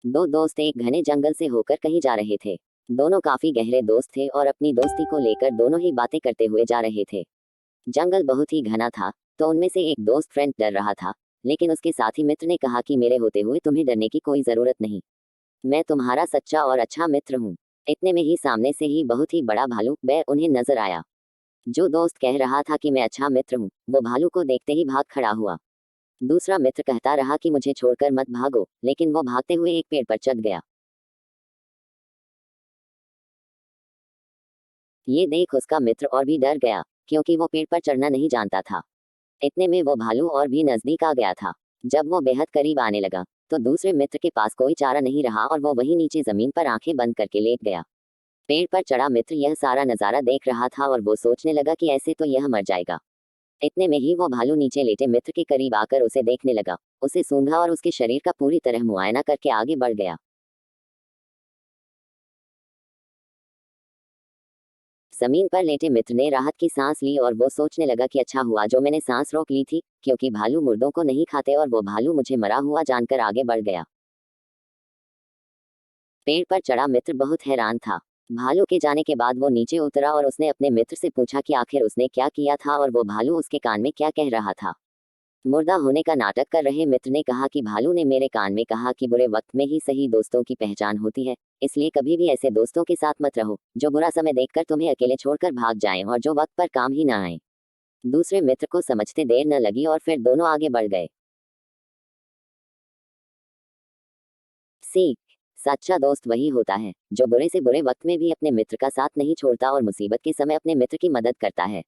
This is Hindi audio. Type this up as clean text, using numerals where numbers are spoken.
दो दोस्त एक घने जंगल से होकर कहीं जा रहे थे। दोनों काफी गहरे दोस्त थे और अपनी दोस्ती को लेकर दोनों ही बातें करते हुए जा रहे थे। जंगल बहुत ही घना था, तो उनमें से एक दोस्त फ्रेंड डर रहा था, लेकिन उसके साथी मित्र ने कहा कि मेरे होते हुए तुम्हें डरने की कोई जरूरत नहीं। मैं तुम्हारा सच्चा और अच्छा मित्र हूँ। इतने में ही सामने से ही बहुत ही बड़ा भालू बेर उन्हें नजर आया। जो दोस्त कह रहा था कि मैं अच्छा मित्र हूँ, वो भालू को देखते ही भाग खड़ा हुआ। दूसरा मित्र कहता रहा कि मुझे छोड़कर मत भागो, लेकिन वो भागते हुए एक पेड़ पर चढ़ गया। ये देख उसका मित्र और भी डर गया, क्योंकि वो पेड़ पर चढ़ना नहीं जानता था। इतने में वो भालू और भी नजदीक आ गया था। जब वो बेहद करीब आने लगा, तो दूसरे मित्र के पास कोई चारा नहीं रहा और वो वहीं नीचे जमीन पर आंखें बंद करके लेट गया। पेड़ पर चढ़ा मित्र यह सारा नजारा देख रहा था और वो सोचने लगा कि ऐसे तो यह मर जाएगा। इतने में ही वो भालू नीचे लेटे मित्र के करीब आकर उसे देखने लगा। उसे सूंघा और उसके शरीर का पूरी तरह मुआयना करके आगे बढ़ गया। जमीन पर लेटे मित्र ने राहत की सांस ली और वो सोचने लगा कि अच्छा हुआ जो मैंने सांस रोक ली थी, क्योंकि भालू मुर्दों को नहीं खाते और वो भालू मुझे मरा हुआ जानकर आगे बढ़ गया। पेड़ पर चढ़ा मित्र बहुत हैरान था। भालू के जाने के बाद वो नीचे उतरा और उसने अपने मित्र से पूछा कि आखिर उसने क्या किया था और वो भालू उसके कान में क्या कह रहा था। मुर्दा होने का नाटक कर रहे मित्र ने कहा कि भालू ने मेरे कान में कहा कि बुरे वक्त में ही सही दोस्तों की पहचान होती है। इसलिए कभी भी ऐसे दोस्तों के साथ मत रहो जो बुरा समय देखकर तुम्हें अकेले छोड़कर भाग जाएं और जो वक्त पर काम ही ना आए। दूसरे मित्र को समझते देर न लगी और फिर दोनों आगे बढ़ गए। सीख। सच्चा दोस्त वही होता है जो बुरे से बुरे वक्त में भी अपने मित्र का साथ नहीं छोड़ता और मुसीबत के समय अपने मित्र की मदद करता है।